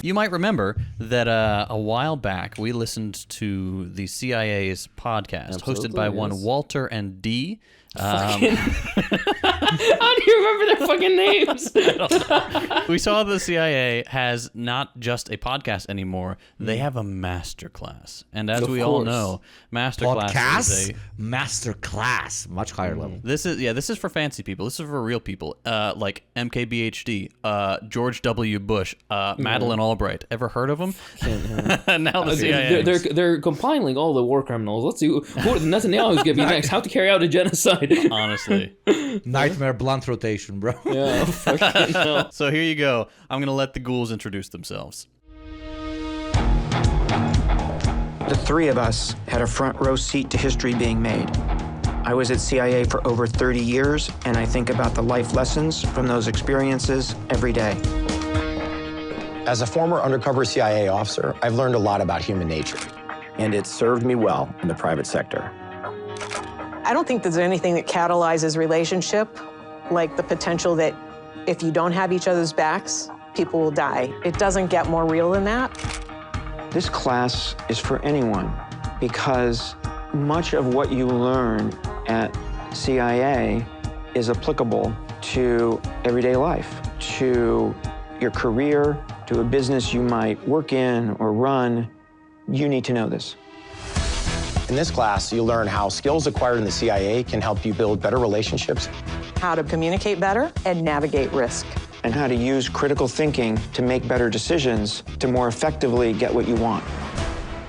You might remember that a while back we listened to the CIA's podcast hosted by one Walter and D. How do you remember their fucking names? We saw the CIA has not just a podcast anymore; they have a masterclass. And as we all know, masterclass is a masterclass, much higher level. This is for fancy people. This is for real people, like MKBHD, George W. Bush, Madeleine Albright. Ever heard of them? Now the CIA. They're compiling all the war criminals. Let's see who Netanyahu's gonna be next. How to carry out a genocide. Honestly. Nightmare blunt rotation, bro. Yeah, fucking hell. So here you go. I'm going to let the ghouls introduce themselves. The three of us had a front row seat to history being made. I was at CIA for over 30 years, and I think about the life lessons from those experiences every day. As a former undercover CIA officer, I've learned a lot about human nature, and it's served me well in the private sector. I don't think there's anything that catalyzes relationship like the potential that if you don't have each other's backs, people will die. It doesn't get more real than that. This class is for anyone because much of what you learn at CIA is applicable to everyday life, to your career, to a business you might work in or run. You need to know this. In this class, you'll learn how skills acquired in the CIA can help you build better relationships, How to communicate better and navigate risk. and how to use critical thinking to make better decisions to more effectively get what you want.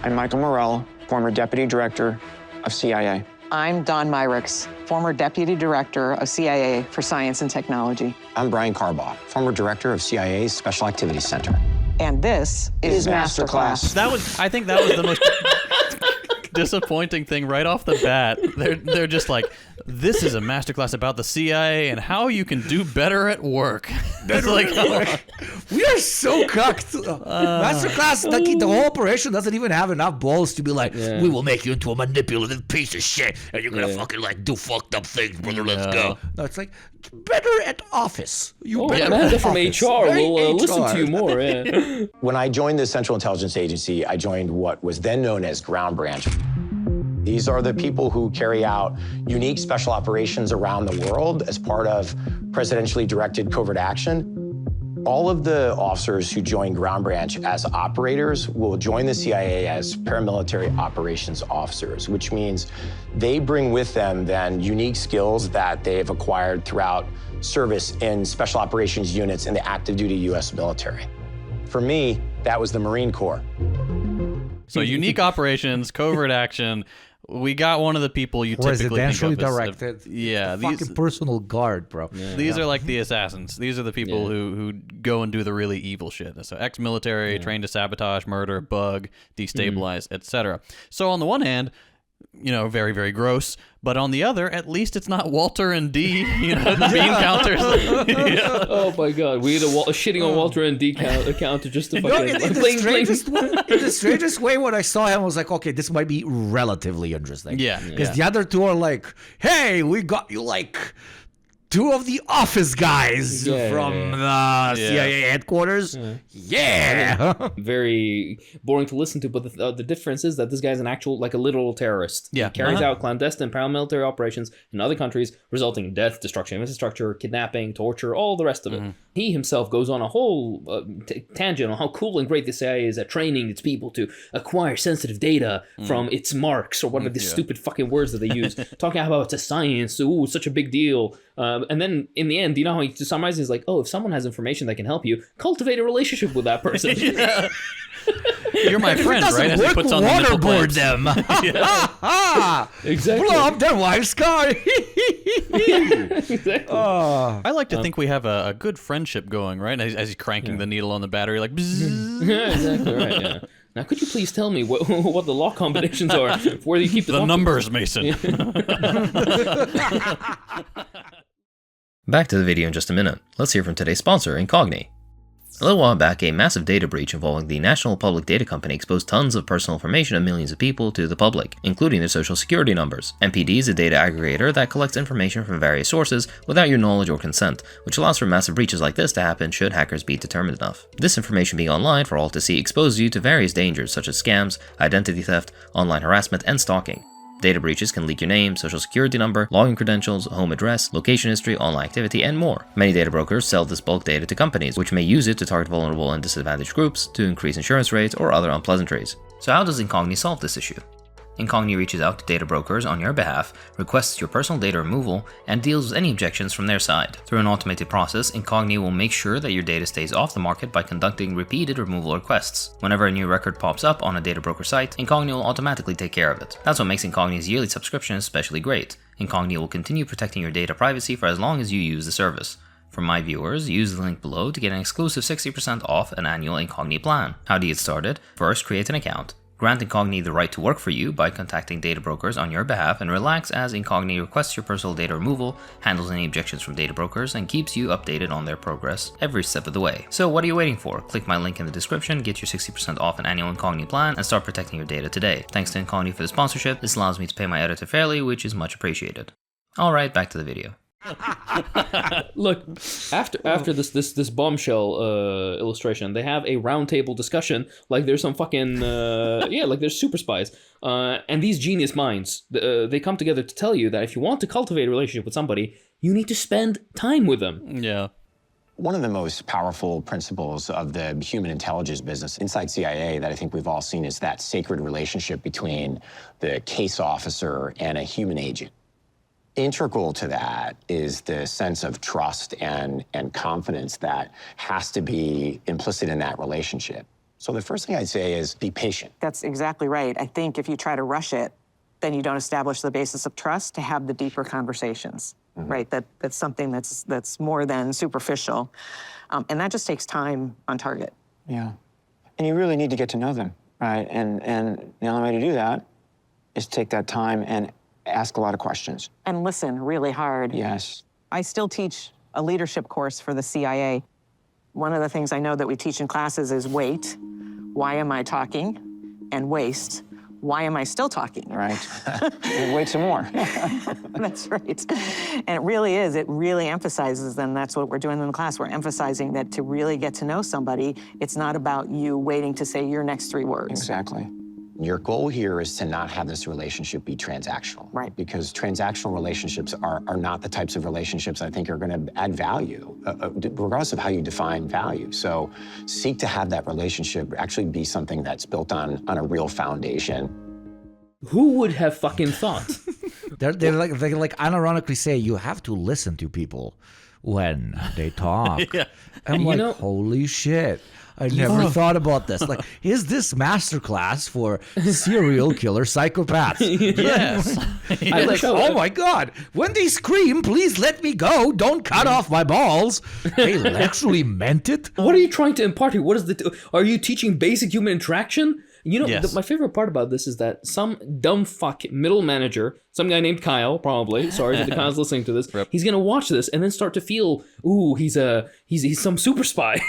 I'm Michael Morell, former Deputy Director of CIA. I'm Don Myricks, former Deputy Director of CIA for Science and Technology. I'm Brian Carbaugh, former Director of CIA's Special Activities Center. And this is Masterclass. I think that was the most disappointing thing right off the bat. They're just like, this is a masterclass about the CIA and how you can do better at work. It's like, We are so cucked. Masterclass, the whole operation doesn't even have enough balls to be like, we will make you into a manipulative piece of shit, and you're gonna fucking like do fucked up things, brother. Let's go. No, it's like better at office. Amanda from HR will listen to you more. Yeah. When I joined the Central Intelligence Agency, I joined what was then known as Ground Branch. These are the people who carry out unique special operations around the world as part of presidentially directed covert action. All of the officers who join Ground Branch as operators will join the CIA as paramilitary operations officers, which means they bring with them then unique skills that they have acquired throughout service in special operations units in the active duty U.S. military. For me, that was the Marine Corps. so unique operations, covert action. We got one of the people you typically think of directed. Fucking personal guard, bro. These are like the assassins. These are the people who go and do the really evil shit. So ex-military, trained to sabotage, murder, bug, destabilize, etc. So on the one hand, very, very gross. But on the other, at least it's not Walter and D, the bean counters. Oh my god, we had a shitting on Walter and D counter just to fucking in the strangest way, when I saw him, I was like, okay, this might be relatively interesting. Yeah. Because the other two are like, hey, we got you like two of the office guys from the CIA headquarters. Very boring to listen to, but the difference is that this guy's a literal terrorist. Yeah. He carries out clandestine paramilitary operations in other countries, resulting in death, destruction of infrastructure, kidnapping, torture, all the rest of it. He himself goes on a whole tangent on how cool and great the CIA is at training its people to acquire sensitive data from its marks, or whatever the stupid fucking words that they use. Talking about it's a science, it's such a big deal. And then in the end, how he summarizes, he's like, if someone has information that can help you, cultivate a relationship with that person. You're my friend, right? As he puts on the nipple waterboard clamps. them. Exactly. Blow up their wife's car. Exactly. I like to think we have a good friendship going, right? As he's cranking the needle on the battery, like, bzzz. Yeah, exactly right, yeah. Now, could you please tell me what the lock combinations are where you keep the numbers, Mason. Back to the video in just a minute. Let's hear from today's sponsor, Incogni. A little while back, a massive data breach involving the National Public Data Company exposed tons of personal information of millions of people to the public, including their social security numbers. NPD is a data aggregator that collects information from various sources without your knowledge or consent, which allows for massive breaches like this to happen should hackers be determined enough. This information being online for all to see exposes you to various dangers such as scams, identity theft, online harassment, and stalking. Data breaches can leak your name, social security number, login credentials, home address, location history, online activity, and more. Many data brokers sell this bulk data to companies, which may use it to target vulnerable and disadvantaged groups, to increase insurance rates, or other unpleasantries. So how does Incogni solve this issue? Incogni reaches out to data brokers on your behalf, requests your personal data removal, and deals with any objections from their side. Through an automated process, Incogni will make sure that your data stays off the market by conducting repeated removal requests. Whenever a new record pops up on a data broker site, Incogni will automatically take care of it. That's what makes Incogni's yearly subscription especially great. Incogni will continue protecting your data privacy for as long as you use the service. For my viewers, use the link below to get an exclusive 60% off an annual Incogni plan. How do you get started? First, create an account. Grant Incogni the right to work for you by contacting data brokers on your behalf, and relax as Incogni requests your personal data removal, handles any objections from data brokers, and keeps you updated on their progress every step of the way. So what are you waiting for? Click my link in the description, get your 60% off an annual Incogni plan, and start protecting your data today. Thanks to Incogni for the sponsorship. This allows me to pay my editor fairly, which is much appreciated. Alright, back to the video. Look, after this bombshell illustration, they have a roundtable discussion like there's some fucking like there's super spies, and these genius minds they come together to tell you that if you want to cultivate a relationship with somebody, you need to spend time with them. Yeah. One of the most powerful principles of the human intelligence business inside CIA that I think we've all seen is that sacred relationship between the case officer and a human agent. Integral to that is the sense of trust and confidence that has to be implicit in that relationship. So the first thing I'd say is be patient. That's exactly right. I think if you try to rush it, then you don't establish the basis of trust to have the deeper conversations, right? That's something that's more than superficial. And that just takes time on target. Yeah. And you really need to get to know them, right? And the only way to do that is take that time and ask a lot of questions. And listen really hard. Yes. I still teach a leadership course for the CIA. One of the things I know that we teach in classes is wait. Why am I talking? And waste. Why am I still talking? Right. Wait some more. That's right. And it really is. It really emphasizes, and that's what we're doing in the class. We're emphasizing that to really get to know somebody, it's not about you waiting to say your next 3 words. Exactly. Your goal here is to not have this relationship be transactional. Right. Because transactional relationships are not the types of relationships I think are going to add value, regardless of how you define value. So seek to have that relationship actually be something that's built on a real foundation. Who would have fucking thought? They like unironically say you have to listen to people when they talk. Yeah. I'm You like, know- holy shit. I never thought about this. Like, is this masterclass for serial killer psychopaths? Yes. I Like, oh my God, when they scream, please let me go. Don't cut off my balls. They actually meant it. What are you trying to impart here? What is are you teaching basic human interaction? You know, Yes. my favorite part about this is that some dumb fuck middle manager, some guy named Kyle, probably, sorry if the Kyle's listening to this, he's gonna watch this and then start to feel, ooh, he's some super spy.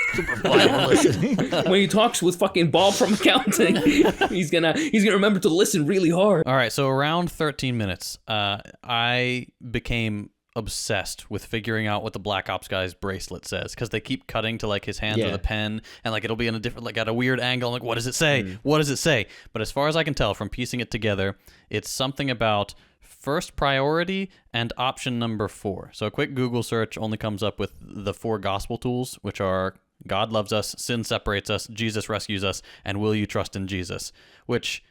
When he talks with fucking Bob from accounting, he's gonna remember to listen really hard. All right, so around 13 minutes, I became obsessed with figuring out what the Black Ops guy's bracelet says, because they keep cutting to like his hands with a pen, and like it'll be in a different, like at a weird angle. I'm like, what does it say? What does it say? But as far as I can tell from piecing it together, it's something about first priority and option number 4. So a quick Google search only comes up with the 4 gospel tools, which are God loves us, sin separates us, Jesus rescues us, and will you trust in Jesus? Which,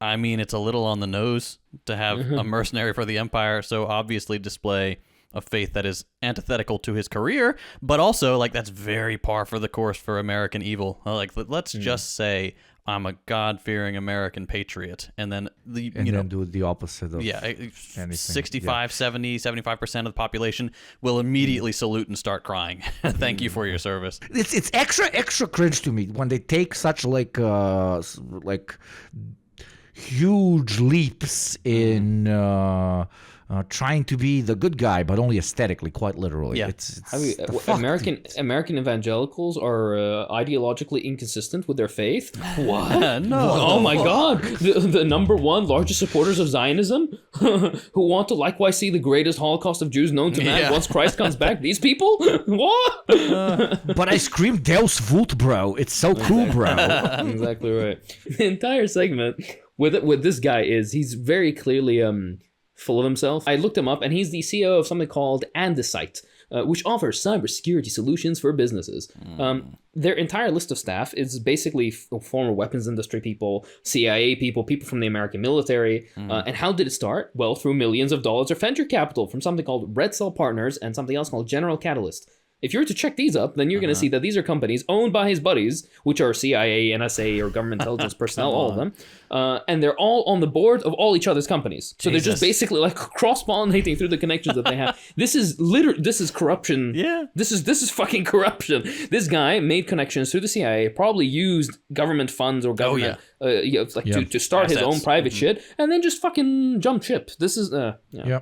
I mean, it's a little on the nose to have a mercenary for the Empire so obviously display a faith that is antithetical to his career, but also, like, that's very par for the course for American evil. Like, let's just say I'm a God-fearing American patriot, and then then do the opposite of 65, 70, 75% of the population will immediately salute and start crying. Thank you for your service. It's extra cringe to me when they take such like huge leaps in trying to be the good guy, but only aesthetically, quite literally. Yeah. It's American evangelicals are ideologically inconsistent with their faith. What? No. Oh my God! The number one largest supporters of Zionism, who want to likewise see the greatest Holocaust of Jews known to man once Christ comes back. These people? What? But I scream Deus Vult, bro. It's so cool, bro. Exactly right. The entire segment with this guy he's very clearly full of himself. I looked him up, and he's the CEO of something called Andesite, which offers cybersecurity solutions for businesses. Their entire list of staff is basically former weapons industry people, CIA people, people from the American military. And how did it start? Well, through millions of dollars of venture capital from something called Red Cell Partners and something else called General Catalyst. If you were to check these up, then you're going to see that these are companies owned by his buddies, which are CIA, NSA, or government intelligence personnel, all of them. And they're all on the board of all each other's companies. So they're just basically like cross-pollinating through the connections that they have. This is corruption. Yeah. This is fucking corruption. This guy made connections through the CIA, probably used government funds or government to start his own private shit, and then just fucking jump ship. This is Yeah,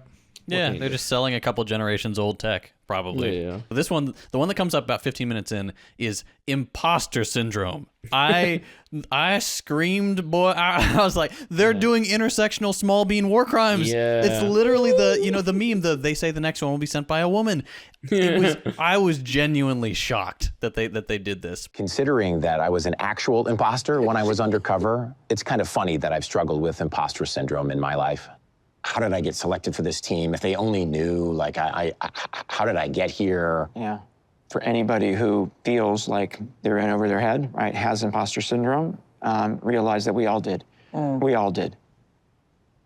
they're just selling a couple generations old tech, probably. Yeah. This one, the one that comes up about 15 minutes in, is imposter syndrome. I screamed, boy. I was like, they're doing intersectional small bean war crimes. Yeah. It's literally the meme. They say the next one will be sent by a woman. I was genuinely shocked that they did this. Considering that I was an actual imposter when I was undercover, it's kind of funny that I've struggled with imposter syndrome in my life. How did I get selected for this team? If they only knew, like, how did I get here? Yeah. For anybody who feels like they're in over their head, right, has imposter syndrome, realize that we all did. We all did.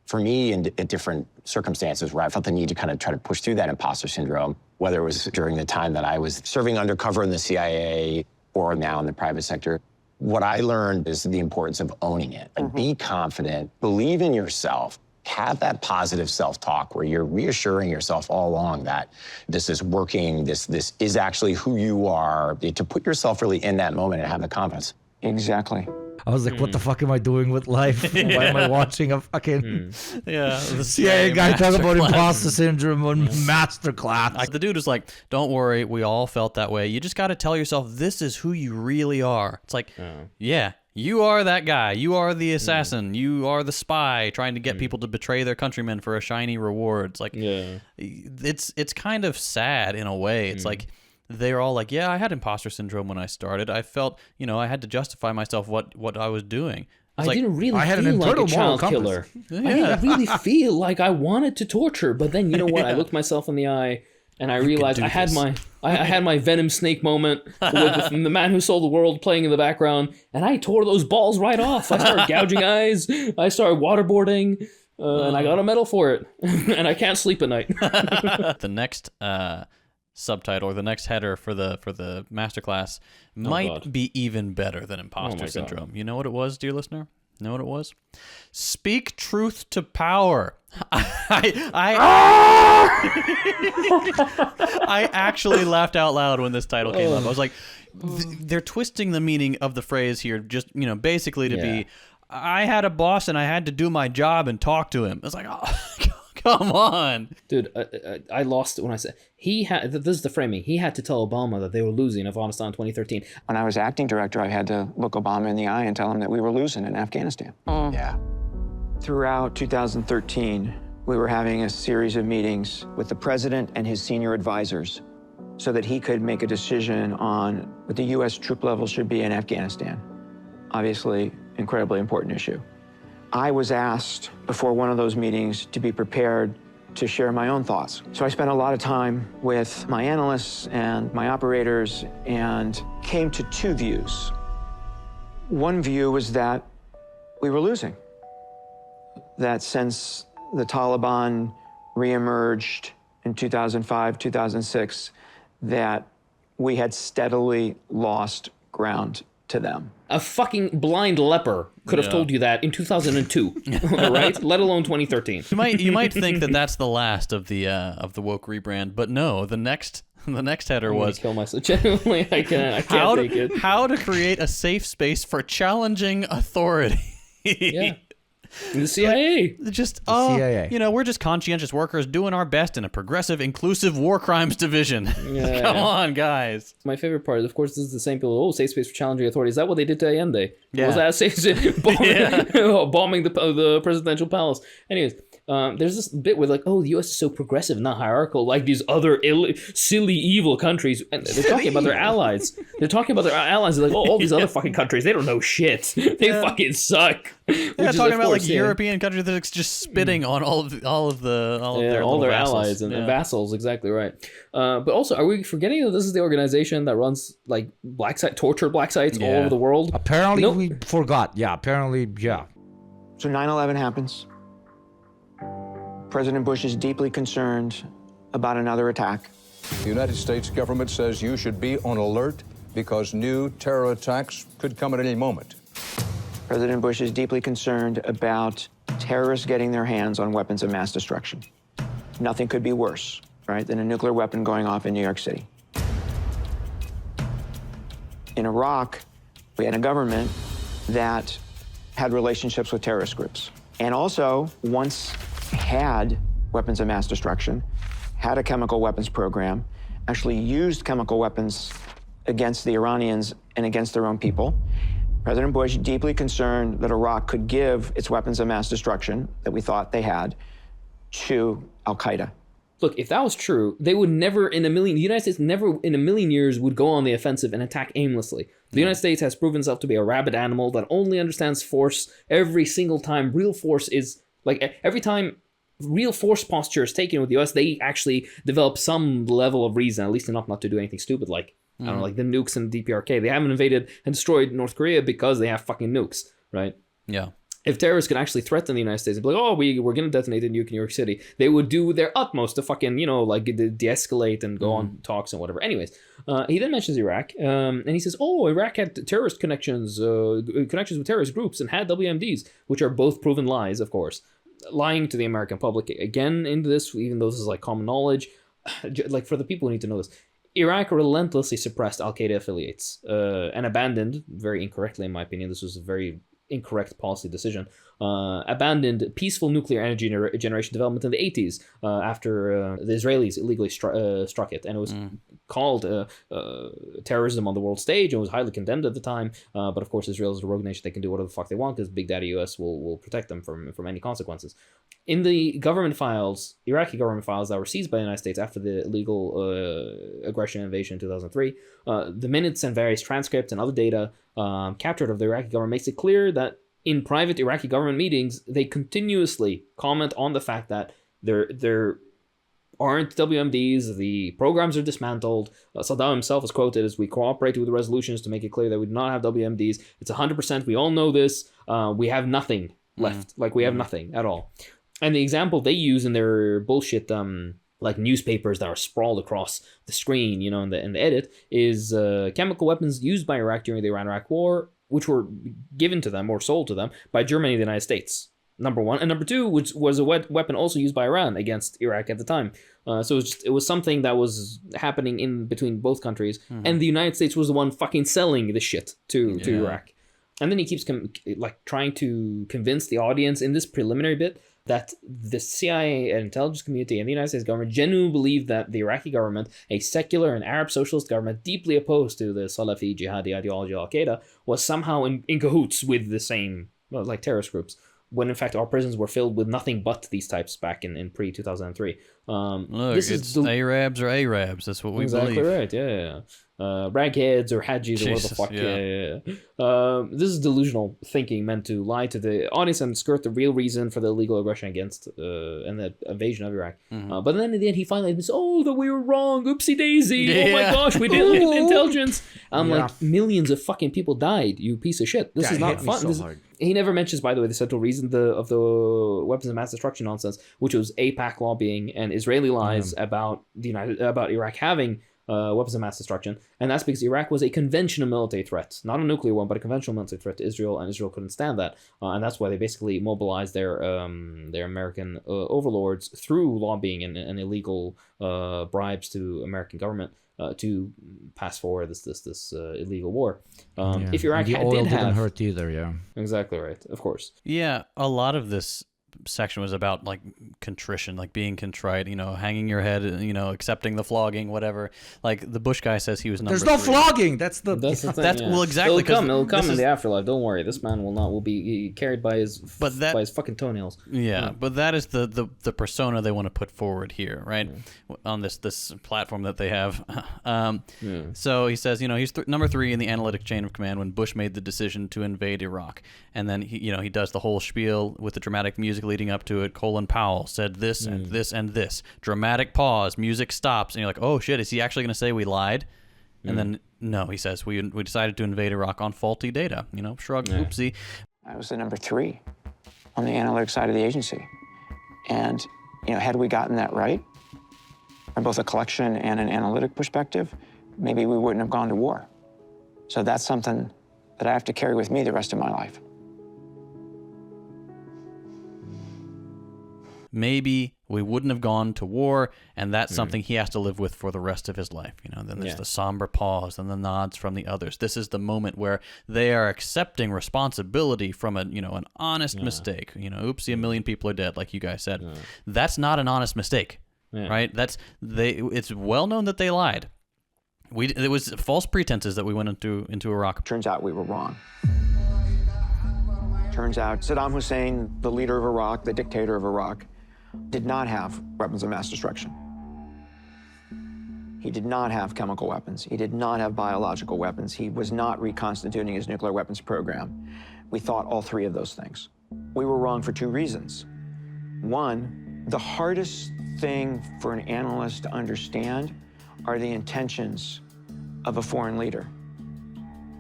For me, in different circumstances where I felt the need to kind of try to push through that imposter syndrome, whether it was during the time that I was serving undercover in the CIA or now in the private sector, what I learned is the importance of owning it. Like, be confident, believe in yourself. Have that positive self-talk where you're reassuring yourself all along that this is working, this is actually who you are, to put yourself really in that moment and have the confidence. Exactly. I was like, what the fuck am I doing with life? Why am I watching a fucking The CIA guy talk about imposter syndrome on Masterclass? The dude was like, don't worry, we all felt that way. You just got to tell yourself this is who you really are. It's like, yeah. You are that guy. You are the assassin. You are the spy trying to get people to betray their countrymen for a shiny reward. It's like, it's kind of sad in a way. It's like they're all like, yeah, I had imposter syndrome when I started. I felt, I had to justify myself what I was doing. I didn't really feel like a child killer. I didn't really feel like I wanted to torture. But then, you know what? I looked myself in the eye. And I realized I had my Venom Snake moment with the man who sold the world playing in the background, and I tore those balls right off. I started gouging eyes. I started waterboarding, and I got a medal for it. And I can't sleep at night. The next subtitle or the next header for the masterclass might be even better than imposter syndrome. God. You know what it was, dear listener? You know what it was? Speak truth to power. I actually laughed out loud when this title came up. I was like, they're twisting the meaning of the phrase here, just basically to be, I had a boss and I had to do my job and talk to him. I was like, oh, come on, dude. I lost it when I said he had. This is the framing. He had to tell Obama that they were losing Afghanistan in 2013. When I was acting director, I had to look Obama in the eye and tell him that we were losing in Afghanistan. Yeah. Throughout 2013, we were having a series of meetings with the president and his senior advisors so that he could make a decision on what the U.S. troop level should be in Afghanistan. Obviously, incredibly important issue. I was asked before one of those meetings to be prepared to share my own thoughts. So I spent a lot of time with my analysts and my operators and came to two views. One view was that we were losing. That since the Taliban reemerged in 2005, 2006, that we had steadily lost ground to them. A fucking blind leper could have told you that in 2002, right? Let alone 2013. You might think that that's the last of the woke rebrand, but no. The next header was kill myself. Genuinely, I can't take it. How to create a safe space for challenging authority. Yeah. The CIA. Just, CIA. we're just conscientious workers doing our best in a progressive, inclusive war crimes division. Yeah. Come on, guys. My favorite part, of course, this is the same people. Safe space for challenging authority. Is that what they did to Allende? Yeah. Was that safe space? Bombing the presidential palace. Anyways, there's this bit where the U.S. is so progressive, not hierarchical, like these other silly, evil countries. And they're talking about their allies. They're talking about their allies. They're like, all these other fucking countries, they don't know shit. They fucking suck. They're talking about European countries that are just spitting on all of their allies and vassals. Exactly right. But also, are we forgetting that this is the organization that runs torture black sites all over the world? Apparently, we forgot. Yeah. Apparently, yeah. So 9/11 happens. President Bush is deeply concerned about another attack. The United States government says you should be on alert because new terror attacks could come at any moment. President Bush is deeply concerned about terrorists getting their hands on weapons of mass destruction. Nothing could be worse, right, than a nuclear weapon going off in New York City. In Iraq, we had a government that had relationships with terrorist groups, and also once had weapons of mass destruction, had a chemical weapons program, actually used chemical weapons against the Iranians and against their own people. President Bush, deeply concerned that Iraq could give its weapons of mass destruction that we thought they had to al-Qaeda. Look, if that was true, they would never the United States never in a million years would go on the offensive and attack aimlessly. The United States has proven itself to be a rabid animal that only understands force every single time real force is, every time real force posture is taken with the US, they actually develop some level of reason, at least enough not to do anything stupid like the nukes and DPRK. They haven't invaded and destroyed North Korea because they have fucking nukes, right? Yeah. If terrorists could actually threaten the United States and be like, we're going to detonate a nuke in New York City, they would do their utmost to fucking, de-escalate and go on talks and whatever. Anyways, he then mentions Iraq, and he says, Iraq had terrorist connections with terrorist groups and had WMDs, which are both proven lies, of course. Lying to the American public again into this, even though this is common knowledge. For the people who need to know this, Iraq relentlessly suppressed al-Qaeda affiliates and abandoned, very incorrectly in my opinion, this was a very incorrect policy decision, abandoned peaceful nuclear energy generation development in the 80s after the Israelis illegally struck it. And it was called terrorism on the world stage and was highly condemned at the time. But of course, Israel is a rogue nation. They can do whatever the fuck they want because Big Daddy US will protect them from any consequences. In the government files, Iraqi government files that were seized by the United States after the illegal aggression invasion in 2003, the minutes and various transcripts and other data captured of the Iraqi government makes it clear that in private Iraqi government meetings, they continuously comment on the fact that there aren't WMDs, the programs are dismantled. Saddam himself is quoted as, "We cooperated with the resolutions to make it clear that we do not have WMDs. It's 100%. We all know this. We have nothing left. We have nothing at all." And the example they use in their bullshit, newspapers that are sprawled across the screen, in the edit, is chemical weapons used by Iraq during the Iran-Iraq War, which were given to them or sold to them by Germany and the United States. Number one. And number two, which was a weapon also used by Iran against Iraq at the time. So it was something that was happening in between both countries. And the United States was the one fucking selling this shit to Iraq. And then he keeps trying to convince the audience in this preliminary bit that the CIA and intelligence community and the United States government genuinely believed that the Iraqi government, a secular and Arab socialist government deeply opposed to the Salafi jihadi ideology of al-Qaeda, was somehow in cahoots with the same terrorist groups, when in fact our prisons were filled with nothing but these types back in pre-2003. Look, it's Arabs or Arabs. That's what we believe. Exactly right, yeah. Ragheads or Hajis or whatever the fuck. Yeah. This is delusional thinking meant to lie to the audience and skirt the real reason for the illegal aggression against and the invasion of Iraq. But then in the end, he finally admits, that we were wrong. Oopsie daisy. Oh my gosh, we didn't get the intelligence. Millions of fucking people died, you piece of shit. This is not fun. He never mentions, by the way, the central reason of the weapons of mass destruction nonsense, which was AIPAC lobbying and Israeli lies about Iraq having weapons of mass destruction. And that's because Iraq was a conventional military threat, not a nuclear one, but a conventional military threat to Israel, and Israel couldn't stand that. And that's why they basically mobilized their American overlords through lobbying and illegal bribes to American government to pass forward this illegal war. If Iraq didn't hurt either, yeah. Exactly right, of course. Yeah, a lot of this section was about like contrition, like being contrite, hanging your head, accepting the flogging, whatever. Like the Bush guy says he was number 3. There's no flogging. That's the thing. Well, exactly. It'll come in the afterlife. Don't worry. This man will be carried by his fucking toenails. Yeah, but that is the persona they want to put forward here, right? On this platform that they have. So he says, he's number 3 in the analytic chain of command when Bush made the decision to invade Iraq, and then he does the whole spiel with the dramatic music leading up to it. Colin Powell said this and this and this. Dramatic pause. Music stops, and you're like, oh shit, is he actually going to say we lied? And then no, he says we decided to invade Iraq on faulty data. Shrug, oopsie. I was the number 3 on the analytic side of the agency, and had we gotten that right from both a collection and an analytic perspective, maybe we wouldn't have gone to war. So that's something that I have to carry with me the rest of my life. Maybe we wouldn't have gone to war, and that's something he has to live with for the rest of his life. Then there's the somber pause and the nods from the others. This is the moment where they are accepting responsibility from an honest mistake. Oopsie, 1 million people are dead, like you guys said. That's not an honest mistake, right? It's well known that they lied. It was false pretenses that we went into Iraq. Turns out we were wrong. Turns out Saddam Hussein, the leader of Iraq, the dictator of Iraq, did not have weapons of mass destruction. He did not have chemical weapons. He did not have biological weapons. He was not reconstituting his nuclear weapons program. We thought all 3 of those things. We were wrong for 2 reasons. One, the hardest thing for an analyst to understand are the intentions of a foreign leader.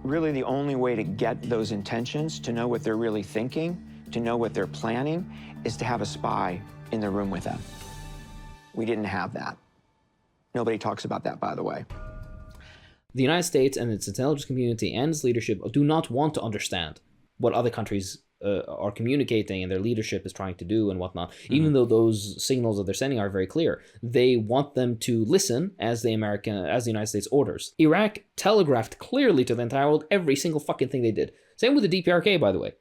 Really, the only way to get those intentions, to know what they're really thinking, to know what they're planning, is to have a spy in the room with them. We didn't have that. Nobody talks about that, by the way. The United States and its intelligence community and its leadership do not want to understand what other countries are communicating and their leadership is trying to do and whatnot, even though those signals that they're sending are very clear. They want them to listen as the United States orders. Iraq telegraphed clearly to the entire world every single fucking thing they did. Same with the DPRK, by the way.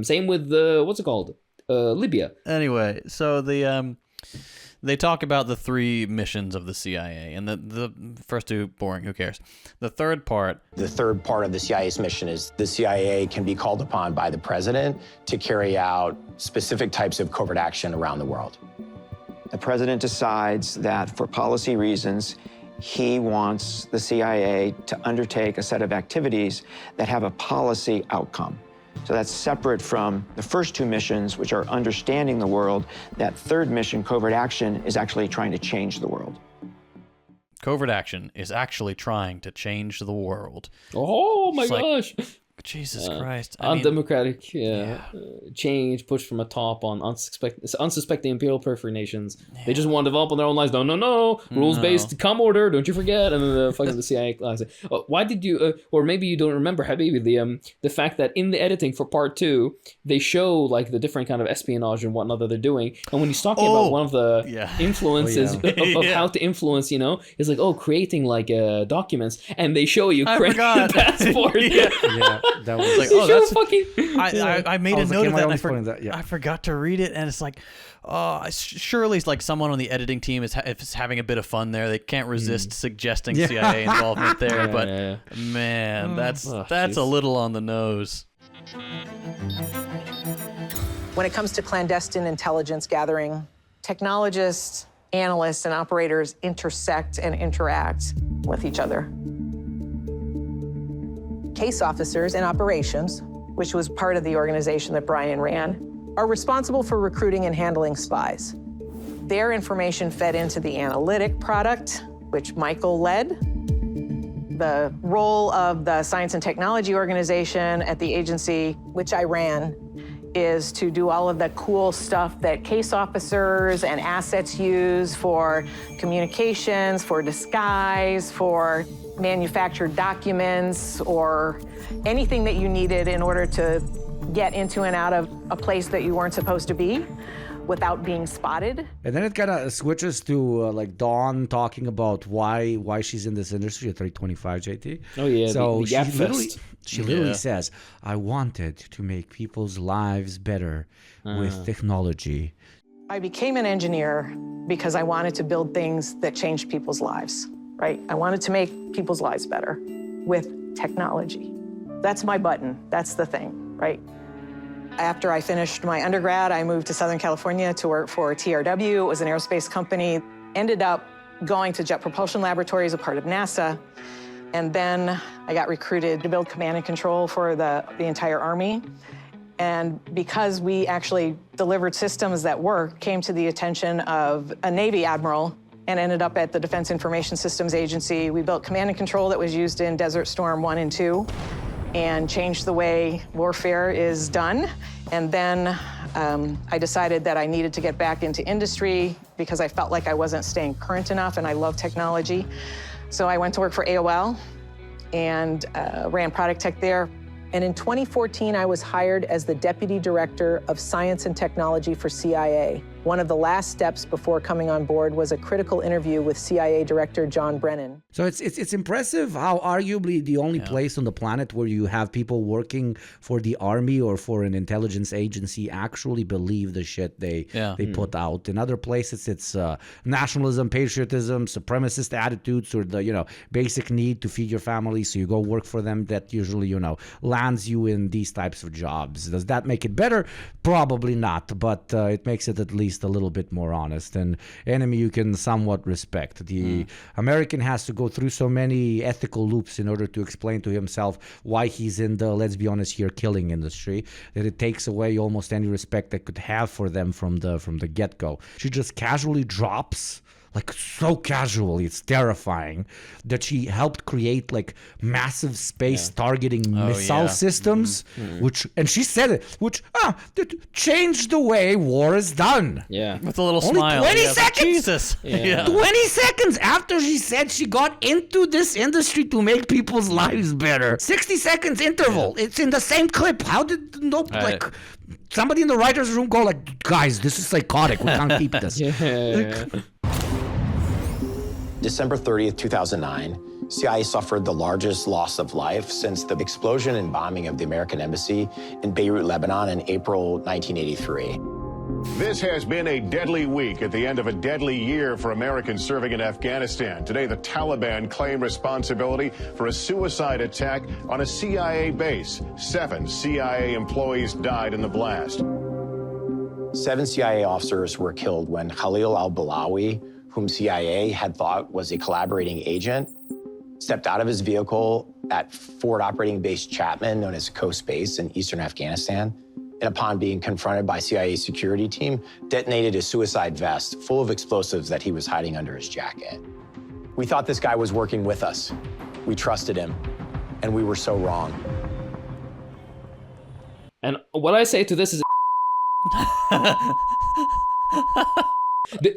Same with Libya. Anyway, so they talk about the 3 missions of the CIA, and the first 2, boring, who cares? The third part of the CIA's mission is the CIA can be called upon by the president to carry out specific types of covert action around the world. The president decides that for policy reasons, he wants the CIA to undertake a set of activities that have a policy outcome. So that's separate from the first 2 missions, which are understanding the world. That third mission, covert action, is actually trying to change the world. Covert action is actually trying to change the world. Oh my gosh. Jesus Christ. Undemocratic change pushed from atop on unsuspecting imperial periphery nations. Yeah. They just want to develop on their own lives. No. Rules-based calm order, don't you forget. And then the CIA class. Why did you, or maybe you don't remember, Habibi, the fact that in the editing for part 2, they show like the different kind of espionage and whatnot that they're doing. And when he's talking about one of the influences of how to influence, is like, creating like documents. And they show you Ukrainian passport. That was like, that's fucking. I made a note of that. And I forgot to read it, and it's like, surely it's like someone on the editing team is having a bit of fun there. They can't resist suggesting CIA involvement there, but man, that's a little on the nose. When it comes to clandestine intelligence gathering, technologists, analysts, and operators intersect and interact with each other. Case officers in operations, which was part of the organization that Brian ran, are responsible for recruiting and handling spies. Their information fed into the analytic product, which Michael led. The role of the science and technology organization at the agency, which I ran, is to do all of the cool stuff that case officers and assets use for communications, for disguise, for manufactured documents, or anything that you needed in order to get into and out of a place that you weren't supposed to be without being spotted. And then it kind of switches to like Dawn talking about why she's in this industry at 325 JT. Oh yeah, so the she literally says, I wanted to make people's lives better with technology. I became an engineer because I wanted to build things that changed people's lives, right? I wanted to make people's lives better with technology. That's my button, that's the thing, right? After I finished my undergrad, I moved to Southern California to work for TRW. It was an aerospace company. Ended up going to Jet Propulsion Laboratory as a part of NASA. And then I got recruited to build command and control for the entire Army. And because we actually delivered systems that worked, came to the attention of a Navy admiral and ended up at the Defense Information Systems Agency. We built command and control that was used in Desert Storm 1 and 2. And changed the way warfare is done. And then I decided that I needed to get back into industry because I felt like I wasn't staying current enough, and I love technology. So I went to work for AOL and ran product tech there. And in 2014, I was hired as the Deputy Director of Science and Technology for CIA. One of the last steps before coming on board was a critical interview with CIA Director John Brennan. So it's impressive how arguably the only place on the planet where you have people working for the Army or for an intelligence agency actually believe the shit they put out. In other places, it's nationalism, patriotism, supremacist attitudes, or the basic need to feed your family, so you go work for them. That usually lands you in these types of jobs. Does that make it better? Probably not, but it makes it at least a little bit more honest. And enemy you can somewhat respect. The American has to go through so many ethical loops in order to explain to himself why he's in the, let's be honest here, killing industry, that it takes away almost any respect that could have for them from the get-go. She just casually drops, like so casually, it's terrifying, that she helped create like massive space targeting missile systems, and she said it, which that changed the way war is done. Yeah. With a little Only smile. 20 Yeah, seconds. Jesus. Yeah. 20 seconds after she said she got into this industry to make people's lives better. 60 seconds interval. It's in the same clip. How did somebody in the writer's room go like, guys, this is psychotic. We can't keep this. December 30th, 2009, CIA suffered the largest loss of life since the explosion and bombing of the American embassy in Beirut, Lebanon in April 1983. This has been a deadly week at the end of a deadly year for Americans serving in Afghanistan. Today, the Taliban claimed responsibility for a suicide attack on a CIA base. 7 CIA employees died in the blast. 7 CIA officers were killed when Khalil al-Balawi, whom CIA had thought was a collaborating agent, stepped out of his vehicle at Forward Operating Base Chapman, known as Coast Base in eastern Afghanistan, and upon being confronted by CIA security team, detonated a suicide vest full of explosives that he was hiding under his jacket. We thought this guy was working with us. We trusted him, and we were so wrong. And what I say to this is,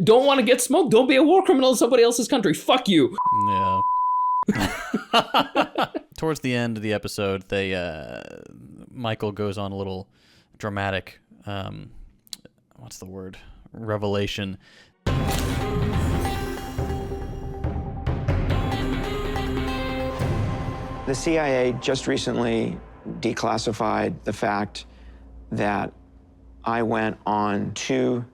don't want to get smoked. Don't be a war criminal in somebody else's country. Fuck you. Yeah. Towards the end of the episode, Michael goes on a little dramatic, what's the word? Revelation. The CIA just recently declassified the fact that I went on 2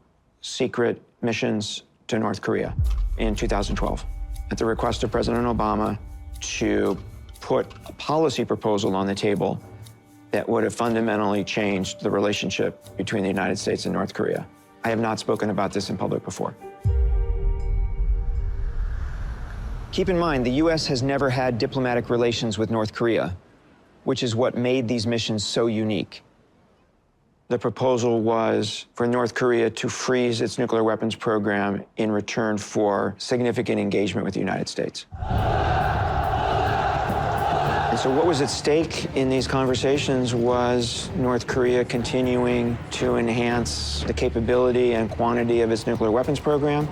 secret missions to North Korea in 2012 at the request of President Obama to put a policy proposal on the table that would have fundamentally changed the relationship between the United States and North Korea. I have not spoken about this in public before. Keep in mind, the U.S. has never had diplomatic relations with North Korea, which is what made these missions so unique. The proposal was for North Korea to freeze its nuclear weapons program in return for significant engagement with the United States. And so what was at stake in these conversations was North Korea continuing to enhance the capability and quantity of its nuclear weapons program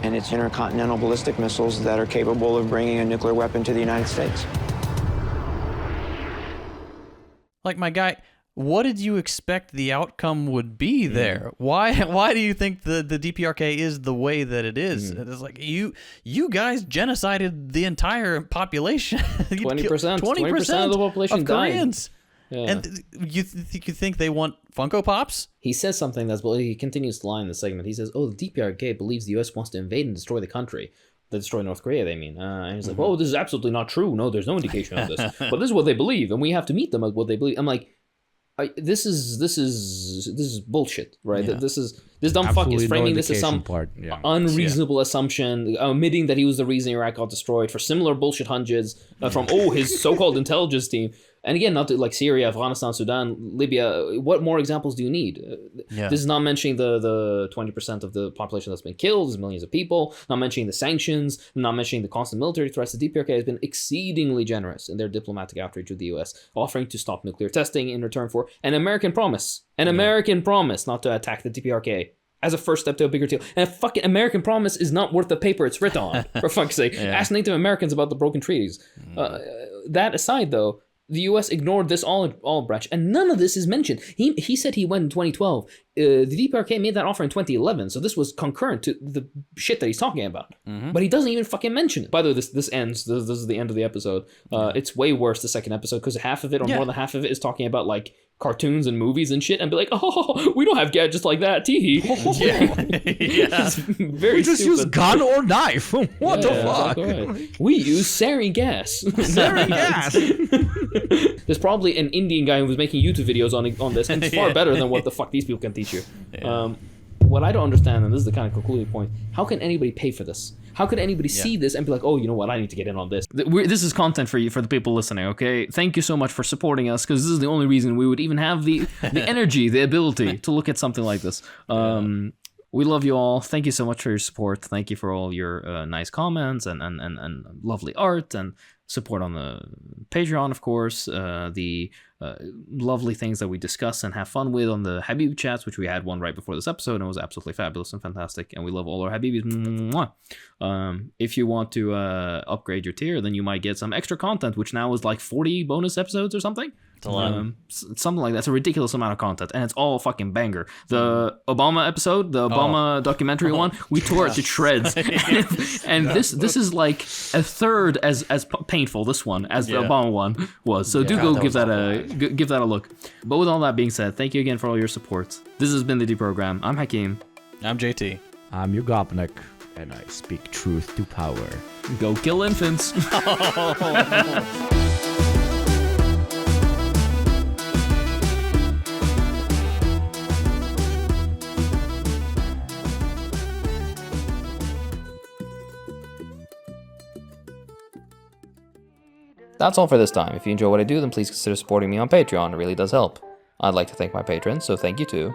and its intercontinental ballistic missiles that are capable of bringing a nuclear weapon to the United States. Like, my guy, what did you expect the outcome would be there? Why do you think the DPRK is the way that it is? It's like you guys genocided the entire population. 20% of the population of died. Koreans. Yeah. And you think they want Funko Pops? He says something he continues to lie in the segment. He says, "Oh, the DPRK believes the U.S. wants to invade and destroy the country." Destroy North Korea, they mean. And he's like, "Oh, this is absolutely not true. No, there's no indication of this. But this is what they believe, and we have to meet them at what they believe." I'm like, this is bullshit, right? Yeah. This dumb fuck is framing this as some unreasonable assumption, admitting that he was the reason Iraq got destroyed for similar bullshit hunches from his so-called intelligence team. And again, not to, like Syria, Afghanistan, Sudan, Libya. What more examples do you need? This is not mentioning the 20% of the population that's been killed. There's millions of people. Not mentioning the sanctions. Not mentioning the constant military threats. The DPRK has been exceedingly generous in their diplomatic outreach with the U.S., offering to stop nuclear testing in return for an American promise. American promise not to attack the DPRK. As a first step to a bigger deal. And a fucking American promise is not worth the paper it's written on, for fuck's sake. Ask Native Americans about the broken treaties. That aside, though, the U.S. ignored this olive branch, and none of this is mentioned. He said he went in 2012. The DPRK made that offer in 2011, so this was concurrent to the shit that he's talking about. But he doesn't even fucking mention it. By the way, this ends. This is the end of the episode. It's way worse, the second episode, because half of it, or more than half of it, is talking about, like, cartoons and movies and shit, and be like, "Oh, we don't have gadgets like that, tee." Very we just stupid. use gun or knife. What the fuck? Right. We use sarin gas. Sarin gas. There's probably an Indian guy who was making YouTube videos on this, and it's far better than what the fuck these people can teach you. What I don't understand, and this is the kind of concluding point, how can anybody pay for this? How could anybody see this and be like, "Oh, you know what? I need to get in on this." This is content for you, for the people listening. Okay, thank you so much for supporting us, because this is the only reason we would even have the energy, the ability to look at something like this. We love you all. Thank you so much for your support. Thank you for all your nice comments and lovely art and support on the Patreon, of course. The lovely things that we discuss and have fun with on the Habib chats, which we had one right before this episode, and it was absolutely fabulous and fantastic. And we love all our Habibis. If you want to upgrade your tier, then you might get some extra content, which now is like 40 bonus episodes or something. It's a lot. Something like that. It's a ridiculous amount of content, and it's all fucking banger. The Obama episode, the Obama documentary one, we tore it to shreds. And this is like a third as painful, this one, as the Obama one was. So do go give that a look. But with all that being said, thank you again for all your support. This has been the Deprogram. I'm Hakeem. I'm JT. I'm Yugopnik, and I speak truth to power. Go kill infants. That's all for this time. If you enjoy what I do, then please consider supporting me on Patreon. It really does help. I'd like to thank my patrons, so thank you too.